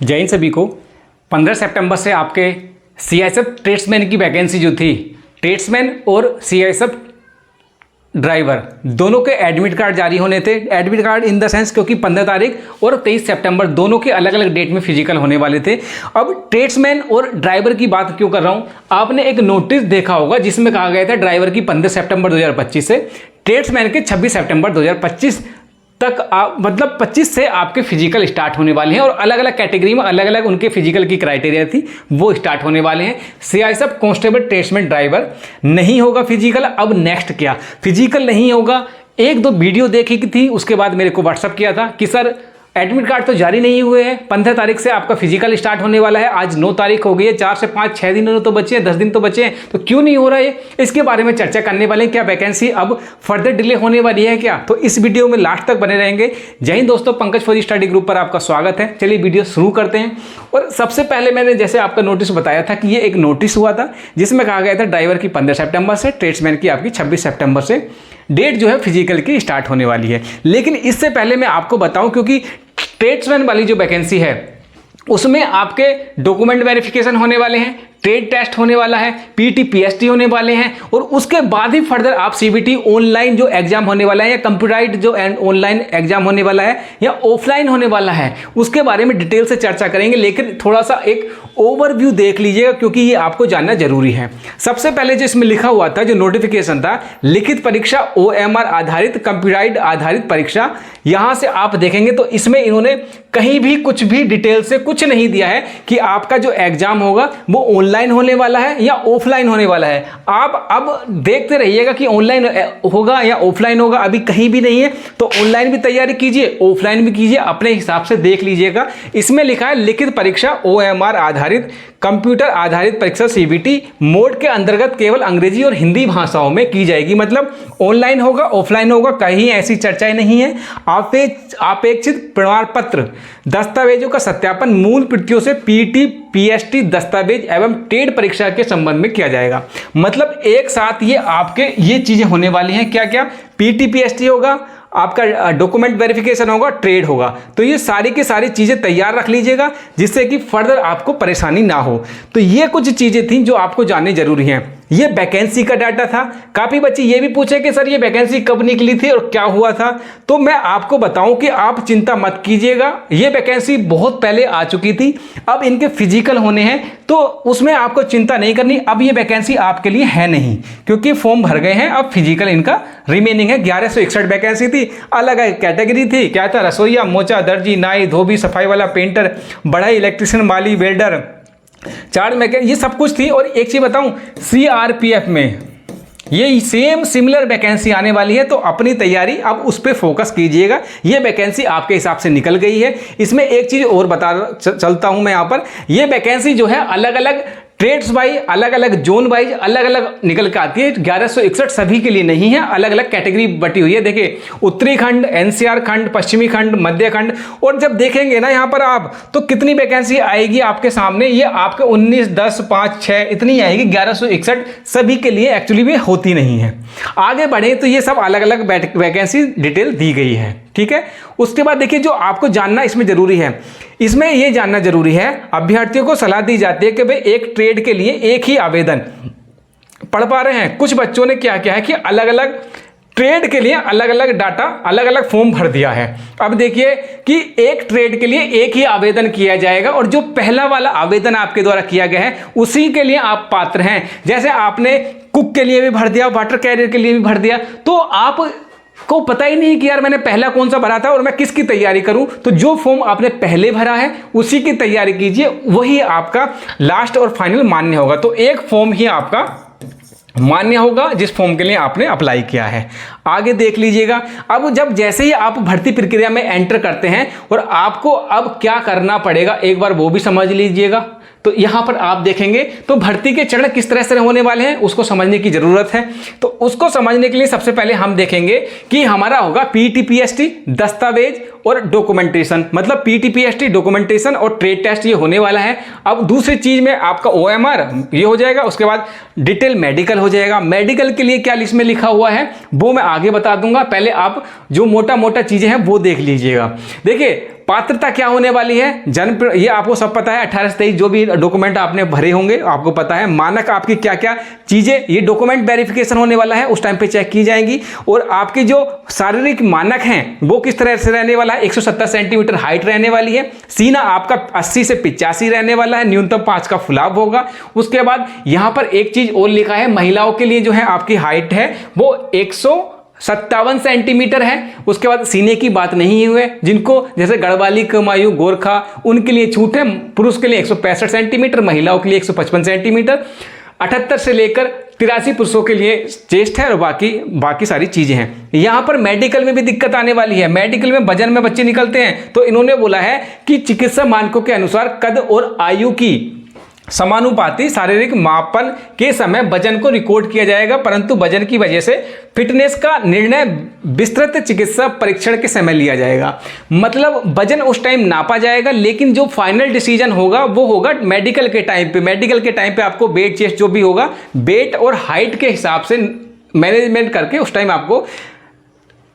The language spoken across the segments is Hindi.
जय हिंद सभी को। 15 सितंबर से आपके सीआईएसएफ ट्रेड्समैन की वैकेंसी जो थी, ट्रेड्समैन और सीआईएसएफ ड्राइवर दोनों के एडमिट कार्ड जारी होने थे। Admit card in the sense क्योंकि 15 तारीख और 23 सितंबर दोनों के अलग अलग डेट में फिजिकल होने वाले थे। अब ट्रेड्समैन और ड्राइवर की बात क्यों कर रहा हूं, आपने एक नोटिस देखा होगा जिसमें कहा गया था ड्राइवर की 15 सितंबर 2025 से, ट्रेड्समैन के 26 सितंबर 2025 तक मतलब 25 से आपके फिजिकल स्टार्ट होने वाले हैं और अलग अलग कैटेगरी में अलग अलग उनके फिजिकल की क्राइटेरिया थी वो स्टार्ट होने वाले हैं। सीआईएसएफ कांस्टेबल ट्रेड्समैन ड्राइवर नहीं होगा फिजिकल। अब नेक्स्ट क्या, फिजिकल नहीं होगा। एक दो वीडियो देखी थी, उसके बाद मेरे को व्हाट्सअप किया था कि सर एडमिट कार्ड तो जारी नहीं हुए हैं, 15 तारीख से आपका फिजिकल स्टार्ट होने वाला है, आज 9 तारीख हो गई है, 4 से 5 6 दिन तो बचे हैं, 10 दिन तो बचे हैं, तो क्यों नहीं हो रहा है? इसके बारे में चर्चा करने वाले हैं। क्या वैकेंसी अब फर्दर डिले होने वाली है क्या? तो इस वीडियो में लास्ट तक बने रहेंगे। जय हिंद दोस्तों, पंकज फौजी स्टडी ग्रुप पर आपका स्वागत है। चलिए वीडियो शुरू करते हैं। और सबसे पहले मैंने जैसे आपका नोटिस बताया था कि ये एक नोटिस हुआ था जिसमें कहा गया था ड्राइवर की 15 सितंबर से, ट्रेड्समैन की आपकी 26 सितंबर से डेट जो है फिजिकल की स्टार्ट होने वाली है। लेकिन इससे पहले मैं आपको बताऊं, क्योंकि ट्रेड्समैन वाली जो वैकेंसी है उसमें आपके डॉक्यूमेंट वेरिफिकेशन होने वाले हैं, ट्रेड टेस्ट होने वाला है, पीटी पीएसटी होने वाले हैं और उसके बाद ही फर्दर आप सीबीटी ऑनलाइन जो एग्जाम होने वाला है या कंप्यूटराइज्ड जो ऑनलाइन एग्जाम होने वाला है या ऑफलाइन होने वाला है, उसके बारे में डिटेल से चर्चा करेंगे। लेकिन थोड़ा सा एक ओवरव्यू देख लीजिएगा क्योंकि ये आपको जानना जरूरी है। सबसे पहले जो इसमें लिखा हुआ था, जो नोटिफिकेशन था, लिखित परीक्षा OMR आधारित कंप्यूटराइज्ड आधारित परीक्षा, यहां से आप देखेंगे तो इसमें इन्होंने कहीं भी कुछ भी डिटेल से कुछ नहीं दिया है कि आपका जो एग्जाम होगा वो ऑनलाइन होने वाला है या ऑफलाइन होने वाला है। आप अब देखते रहिएगा कि ऑनलाइन होगा या ऑफलाइन होगा, अभी कहीं भी नहीं है। तो ऑनलाइन भी तैयारी कीजिए, ऑफलाइन भी कीजिए, अपने हिसाब से देख लीजिएगा। इसमें लिखा है लिखित परीक्षा OMR आधारित कंप्यूटर आधारित परीक्षा CBT मोड के अंतर्गत केवल अंग्रेजी और हिंदी भाषाओं में की जाएगी। मतलब ऑनलाइन होगा ऑफलाइन होगा, कहीं ऐसी चर्चाएं नहीं है। अपेक्षित प्रमाण पत्र दस्तावेजों का सत्यापन मूल प्रतियों से PT PST दस्तावेज एवं ट्रेड परीक्षा के संबंध में किया जाएगा। मतलब एक साथ ये आपके ये चीजें होने वाली हैं। क्या क्या? PT PST होगा, आपका डॉक्यूमेंट वेरिफिकेशन होगा, ट्रेड होगा। तो ये सारी की सारी चीज़ें तैयार रख लीजिएगा जिससे कि फर्दर आपको परेशानी ना हो। तो ये कुछ चीज़ें थी जो आपको जाननी जरूरी हैं। ये वैकेंसी का डाटा था। काफ़ी बच्चे ये भी पूछे कि सर ये वैकेंसी कब निकली थी और क्या हुआ था। तो मैं आपको बताऊं कि आप चिंता मत कीजिएगा, ये वैकेंसी बहुत पहले आ चुकी थी। अब इनके फिजिकल होने हैं तो उसमें आपको चिंता नहीं करनी। अब ये वैकेंसी आपके लिए है नहीं क्योंकि फॉर्म भर गए हैं। अब फिजिकल इनका रिमेनिंग है। 1161 वैकेंसी थी, अलग अलग कैटेगरी थी। क्या था? रसोईया, मोचा, दर्जी, नाई, धोबी, सफाई वाला, पेंटर, बढ़ई, इलेक्ट्रिशियन, माली, वेल्डर, चार्ट मैकेनिक, ये सब कुछ थी। और एक चीज बताऊं, CRPF में ये सेम सिमिलर वैकेंसी आने वाली है। तो अपनी तैयारी अब उस पर फोकस कीजिएगा। ये वैकेंसी आपके हिसाब से निकल गई है। इसमें एक चीज और बता चलता हूं मैं यहाँ पर, ये वैकेंसी जो है अलग अलग ट्रेड्स वाइज, अलग अलग जोन वाइज अलग अलग निकल के आती है। 1161 सभी के लिए नहीं है, अलग अलग कैटेगरी बटी हुई है। देखिए, उत्तरी खंड, NCR खंड, पश्चिमी खंड, मध्य खंड। और जब देखेंगे ना यहाँ पर आप तो कितनी वैकेंसी आएगी आपके सामने, ये आपके 19, 10, 5, 6 इतनी आएगी। 1161 सभी के लिए एक्चुअली भी होती नहीं है। आगे बढ़े तो ये सब अलग अलग वैकेंसी डिटेल दी गई है, ठीक है। उसके बाद देखिए, जो आपको जानना इसमें जरूरी है, इसमें यह जानना जरूरी है, अभ्यर्थियों को सलाह दी जाती है कि भाई एक ट्रेड के लिए एक ही आवेदन पढ़ पा रहे हैं। कुछ बच्चों ने क्या किया है कि अलग अलग ट्रेड के लिए अलग अलग डाटा, अलग अलग फॉर्म भर दिया है। अब देखिए कि एक ट्रेड के लिए एक ही आवेदन किया जाएगा और जो पहला वाला आवेदन आपके द्वारा किया गया है उसी के लिए आप पात्र हैं। जैसे आपने कुक के लिए भी भर दिया, वाटर कैरियर के लिए भी भर दिया, तो आप को पता ही नहीं कि यार मैंने पहला कौन सा भरा था और मैं किसकी तैयारी करूं। तो जो फॉर्म आपने पहले भरा है उसी की तैयारी कीजिए, वही आपका लास्ट और फाइनल मान्य होगा। तो एक फॉर्म ही आपका मान्य होगा जिस फॉर्म के लिए आपने अप्लाई किया है। आगे देख लीजिएगा, अब जब जैसे ही आप भर्ती प्रक्रिया में एंटर करते हैं और आपको अब क्या करना पड़ेगा एक बार वो भी समझ लीजिएगा। तो यहां पर आप देखेंगे तो भर्ती के चरण किस तरह से होने वाले हैं उसको समझने की जरूरत है। तो उसको समझने के लिए सबसे पहले हम देखेंगे कि हमारा होगा PT PST दस्तावेज और डॉक्यूमेंटेशन। मतलब PT PST डॉक्यूमेंटेशन और ट्रेड टेस्ट ये होने वाला है। अब दूसरी चीज में आपका OMR ये हो जाएगा, उसके बाद डिटेल मेडिकल हो जाएगा। मेडिकल के लिए क्या लिस्ट में लिखा हुआ है वो मैं आगे बता दूंगा, पहले आप जो मोटा मोटा चीजें हैं वो देख लीजिएगा। देखिए पात्रता क्या होने वाली है, जन्म, ये आपको सब पता है, 18 से 23 जो भी डॉक्यूमेंट आपने भरे होंगे आपको पता है। मानक आपकी क्या क्या चीज़ें, ये डॉक्यूमेंट वेरिफिकेशन होने वाला है, उस टाइम पे चेक की जाएंगी। और आपके जो शारीरिक मानक हैं वो किस तरह से रहने वाला है, 170 सेंटीमीटर हाइट रहने वाली है, सीना आपका 80 से 85 रहने वाला है, न्यूनतम 5 का फुलाव होगा। उसके बाद यहाँ पर एक चीज़ और लिखा है, महिलाओं के लिए जो है आपकी हाइट है वो 157 सेंटीमीटर है। उसके बाद सीने की बात नहीं हुए, जिनको जैसे गढ़वाली, कुमायूं, गोरखा, उनके लिए छूट है। पुरुष के लिए 165 सेंटीमीटर, महिलाओं के लिए 155 सेंटीमीटर। 78 से लेकर 83 पुरुषों के लिए चेस्ट है और बाकी सारी चीज़ें हैं। यहाँ पर मेडिकल में भी दिक्कत आने वाली है। मेडिकल में वजन में बच्चे निकलते हैं, तो इन्होंने बोला है कि चिकित्सा मानकों के अनुसार कद और आयु की समानुपाती शारीरिक मापन के समय वजन को रिकॉर्ड किया जाएगा, परंतु वजन की वजह से फिटनेस का निर्णय विस्तृत चिकित्सा परीक्षण के समय लिया जाएगा। मतलब वजन उस टाइम नापा जाएगा, लेकिन जो फाइनल डिसीजन होगा वो होगा मेडिकल के टाइम पे। मेडिकल के टाइम पे आपको वेट, चेस्ट जो भी होगा, वेट और हाइट के हिसाब से मैनेजमेंट करके उस टाइम आपको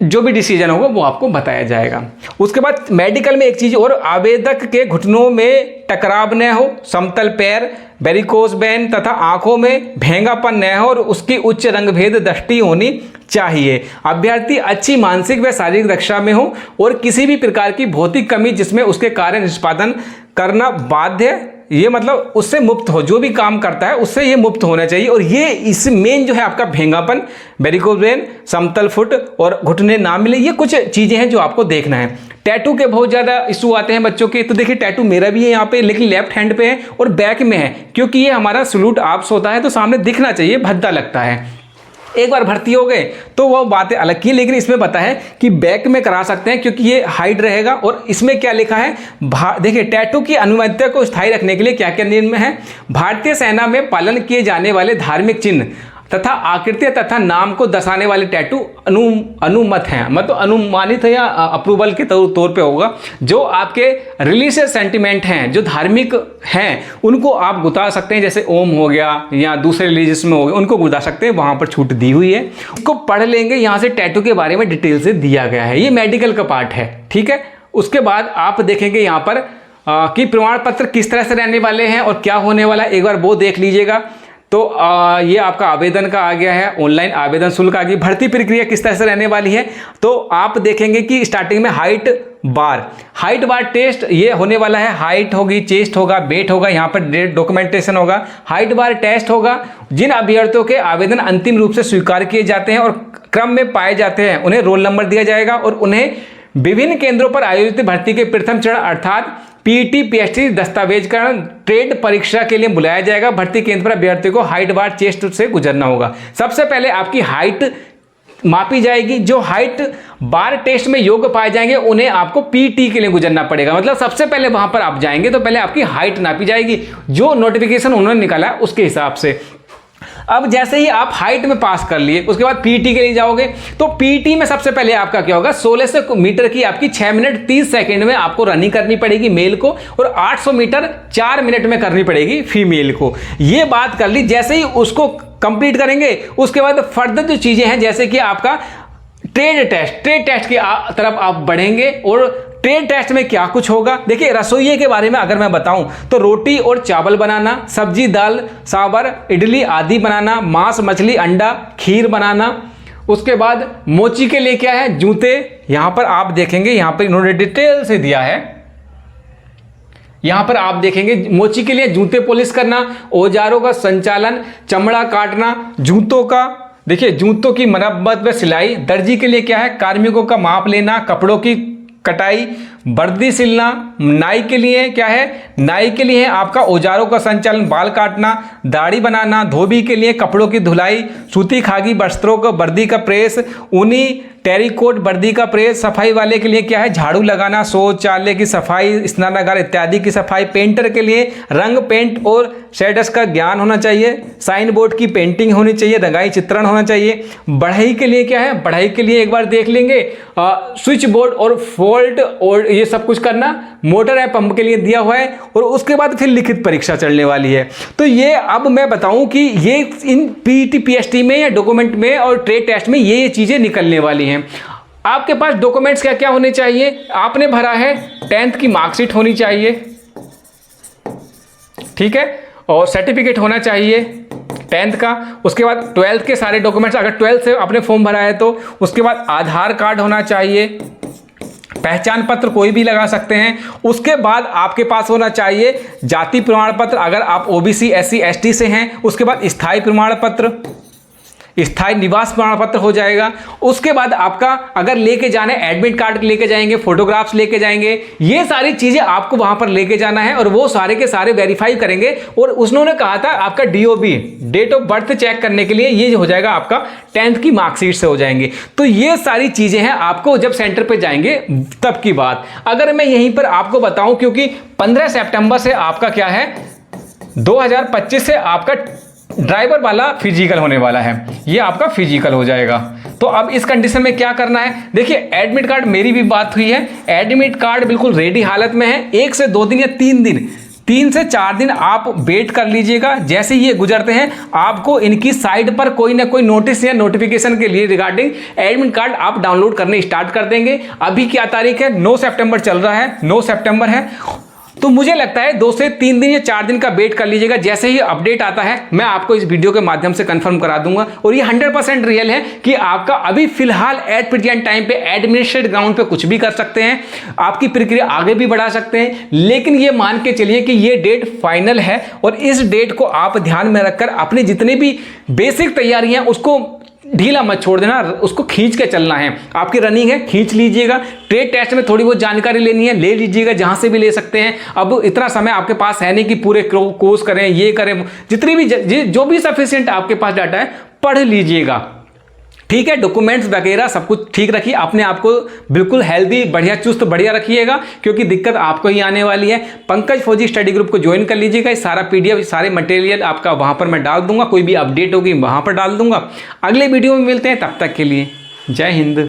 जो भी डिसीजन होगा वो आपको बताया जाएगा। उसके बाद मेडिकल में एक चीज़ और, आवेदक के घुटनों में टकराव न हो, समतल पैर, वेरिकोस वेन तथा आंखों में भेंगापन न हो और उसकी उच्च रंगभेद दृष्टि होनी चाहिए। अभ्यर्थी अच्छी मानसिक व शारीरिक दक्षता में हो और किसी भी प्रकार की भौतिक कमी जिसमें उसके कार्य निष्पादन करना बाध्य, ये मतलब उससे मुक्त हो, जो भी काम करता है उससे ये मुक्त होना चाहिए। और ये इस मेन जो है आपका भेंगापन, वेरिकोस वेन, समतल फुट और घुटने ना मिले, ये कुछ चीज़ें हैं जो आपको देखना है। टैटू के बहुत ज़्यादा इशू आते हैं बच्चों के, तो देखिए टैटू मेरा भी है यहाँ पे, लेकिन लेफ्ट हैंड पे है और बैक में है, क्योंकि ये हमारा सलूट आप्स होता है तो सामने दिखना चाहिए, भद्दा लगता है। एक बार भर्ती हो गए तो वो बातें अलग की, लेकिन इसमें पता है कि बैक में करा सकते हैं क्योंकि ये हाइट रहेगा। और इसमें क्या लिखा है, देखिए टैटू की अनुमति को स्थायी रखने के लिए क्या क्या नियम है। भारतीय सेना में पालन किए जाने वाले धार्मिक चिन्ह तथा आकृतियां तथा नाम को दर्शाने वाले टैटू अनुमत हैं, मतलब अनुमानित है या अप्रूवल के तौर पे होगा। जो आपके रिलीजियस सेंटिमेंट हैं, जो धार्मिक हैं, उनको आप गुता सकते हैं, जैसे ओम हो गया या दूसरे रिलीजियस में हो गया, उनको गुता सकते हैं, वहाँ पर छूट दी हुई है। उसको पढ़ लेंगे, यहाँ से टैटू के बारे में डिटेल से दिया गया है, ये मेडिकल का पार्ट है, ठीक है। उसके बाद आप देखेंगे यहाँ पर कि प्रमाण पत्र किस तरह से रहने वाले हैं और क्या होने वाला है, एक बार वो देख लीजिएगा। तो ये आपका आवेदन का आ गया है, ऑनलाइन आवेदन शुल्क आ गई। भर्ती प्रक्रिया किस तरह से रहने वाली है, तो आप देखेंगे कि स्टार्टिंग में हाइट बार टेस्ट ये होने वाला है। हाइट होगी, चेस्ट होगा, वेट होगा, यहाँ पर डॉक्यूमेंटेशन होगा, हाइट बार टेस्ट होगा। जिन अभ्यर्थियों के आवेदन अंतिम रूप से स्वीकार किए जाते हैं और क्रम में पाए जाते हैं, उन्हें रोल नंबर दिया जाएगा और उन्हें विभिन्न केंद्रों पर आयोजित भर्ती के प्रथम चरण अर्थात पीटी पीएचडी दस्तावेजकरण ट्रेड परीक्षा के लिए बुलाया जाएगा। भर्ती केंद्र पर अभ्यर्थी को हाइट बार चेस्ट से गुजरना होगा। सबसे पहले आपकी हाइट मापी जाएगी, जो हाइट बार टेस्ट में योग्य पाए जाएंगे उन्हें आपको पीटी के लिए गुजरना पड़ेगा। मतलब सबसे पहले वहां पर आप जाएंगे तो पहले आपकी हाइट नापी जाएगी, जो नोटिफिकेशन उन्होंने निकाला है उसके हिसाब से। अब जैसे ही आप हाइट में पास कर लिए, उसके बाद पीटी के लिए जाओगे, तो पीटी में सबसे पहले आपका क्या होगा, 1600 मीटर की आपकी 6 मिनट 30 सेकंड में आपको रनिंग करनी पड़ेगी मेल को, और 800 मीटर 4 मिनट में करनी पड़ेगी फीमेल को। ये बात कर ली। जैसे ही उसको कंप्लीट करेंगे, उसके बाद फर्दर जो चीजें हैं, जैसे कि आपका ट्रेड टेस्ट की तरफ आप बढ़ेंगे। और ट्रेड टेस्ट में क्या कुछ होगा, देखिए रसोइये के बारे में अगर मैं बताऊं तो रोटी और चावल बनाना, सब्जी दाल सांबर इडली आदि बनाना, मांस मछली अंडा खीर बनाना। उसके बाद मोची के लिए क्या है, जूते। यहां पर आप देखेंगे, यहां पर इन्होंने डिटेल से दिया है, यहां पर आप देखेंगे मोची के लिए जूते पॉलिश करना, औजारों का संचालन, चमड़ा काटना, जूतों का देखिए जूतों की मरम्मत व सिलाई। दर्जी के लिए क्या है, कार्मिकों का माप लेना, कपड़ों की कटाई, वर्दी सिलना। नाई के लिए क्या है, नाई के लिए है आपका औजारों का संचालन, बाल काटना, दाढ़ी बनाना। धोबी के लिए कपड़ों की धुलाई, सूती खागी वस्त्रों का वर्दी का प्रेस, ऊनी टेरिकोट वर्दी का प्रेस। सफाई वाले के लिए क्या है, झाड़ू लगाना, शौचालय की सफाई, स्नानागार इत्यादि की सफाई। पेंटर के लिए रंग पेंट और शेडर्स का ज्ञान होना चाहिए। साइन बोर्ड की पेंटिंग होनी चाहिए, रंगाई चित्रण होना चाहिए। बढ़ई के लिए क्या है, बढ़ई के लिए एक बार देख लेंगे, स्विच बोर्ड और फोल्ट और ये सब कुछ करना। मोटर है पंप के लिए दिया हुआ है। और उसके बाद फिर लिखित परीक्षा चलने वाली है। तो ये अब मैं बताऊं कि ये इन पीटी पीएचडी में या डॉक्यूमेंट में और ट्रेड टेस्ट में ये चीज़ें निकलने वाली हैं। आपके पास डॉक्यूमेंट्स क्या क्या होने चाहिए, आपने भरा है 10th की मार्कशीट होनी चाहिए, ठीक है, और सर्टिफिकेट होना चाहिए 10th का। उसके बाद 12th के सारे डॉक्यूमेंट्स, अगर 12th से आपने फॉर्म भरा है तो। उसके बाद आधार कार्ड होना चाहिए, पहचान पत्र कोई भी लगा सकते हैं। उसके बाद आपके पास होना चाहिए जाति प्रमाण पत्र, अगर आप ओबीसी SC ST से हैं। उसके बाद स्थायी प्रमाण पत्र, स्थायी निवास प्रमाण पत्र हो जाएगा। उसके बाद आपका अगर लेके जाना है एडमिट कार्ड लेके जाएंगे, फोटोग्राफ्स लेके जाएंगे, ये सारी चीजें आपको वहां पर लेके जाना है और वो सारे के सारे वेरीफाई करेंगे। और उसने कहा था आपका DOB, date of birth check करने के लिए ये हो जाएगा आपका 10th की मार्कशीट से हो जाएंगे। तो ये सारी चीजें हैं आपको जब सेंटर पे जाएंगे तब की बात। अगर मैं यहीं पर आपको बताऊं, क्योंकि 15 सितंबर से आपका क्या है 2025 से आपका ड्राइवर वाला फिजिकल होने वाला है, ये आपका फिजिकल हो जाएगा। तो अब इस कंडीशन में क्या करना है, देखिए एडमिट कार्ड, मेरी भी बात हुई है, एडमिट कार्ड बिल्कुल रेडी हालत में है। 1 से 2 दिन या 3 दिन, 3 से 4 दिन आप वेट कर लीजिएगा। जैसे ही ये गुजरते हैं आपको इनकी साइट पर कोई ना कोई नोटिस या नोटिफिकेशन के लिए रिगार्डिंग एडमिट कार्ड आप डाउनलोड करने स्टार्ट कर देंगे। अभी क्या तारीख है, 9 सितंबर चल रहा है, 9 सितंबर है। तो मुझे लगता है 2 से 3 दिन या 4 दिन का वेट कर लीजिएगा। जैसे ही अपडेट आता है मैं आपको इस वीडियो के माध्यम से कंफर्म करा दूंगा। और ये 100% रियल है कि आपका अभी फिलहाल एट प्रेजेंट टाइम पे एडमिनिस्ट्रेटिव ग्राउंड पे कुछ भी कर सकते हैं, आपकी प्रक्रिया आगे भी बढ़ा सकते हैं। लेकिन ये मान के चलिए कि ये डेट फाइनल है और इस डेट को आप ध्यान में रखकर अपनी जितनी भी बेसिक तैयारियां उसको ढीला मत छोड़ देना, उसको खींच के चलना है। आपकी रनिंग है, खींच लीजिएगा। ट्रेड टेस्ट में थोड़ी बहुत जानकारी लेनी है, ले लीजिएगा, जहां से भी ले सकते हैं। अब इतना समय आपके पास है नहीं कि पूरे कोर्स करें, ये करें, जितनी भी जो भी सफिशिएंट आपके पास डाटा है पढ़ लीजिएगा, ठीक है। डॉक्यूमेंट्स वगैरह सब कुछ ठीक रखिए, अपने आप को बिल्कुल हेल्दी, बढ़िया चुस्त बढ़िया रखिएगा, क्योंकि दिक्कत आपको ही आने वाली है। पंकज फौजी स्टडी ग्रुप को ज्वाइन कर लीजिएगा। इस सारा PDF, सारे मटेरियल आपका वहां पर मैं डाल दूंगा, कोई भी अपडेट होगी वहां पर डाल दूंगा। अगले वीडियो में मिलते हैं, तब तक के लिए जय हिंद।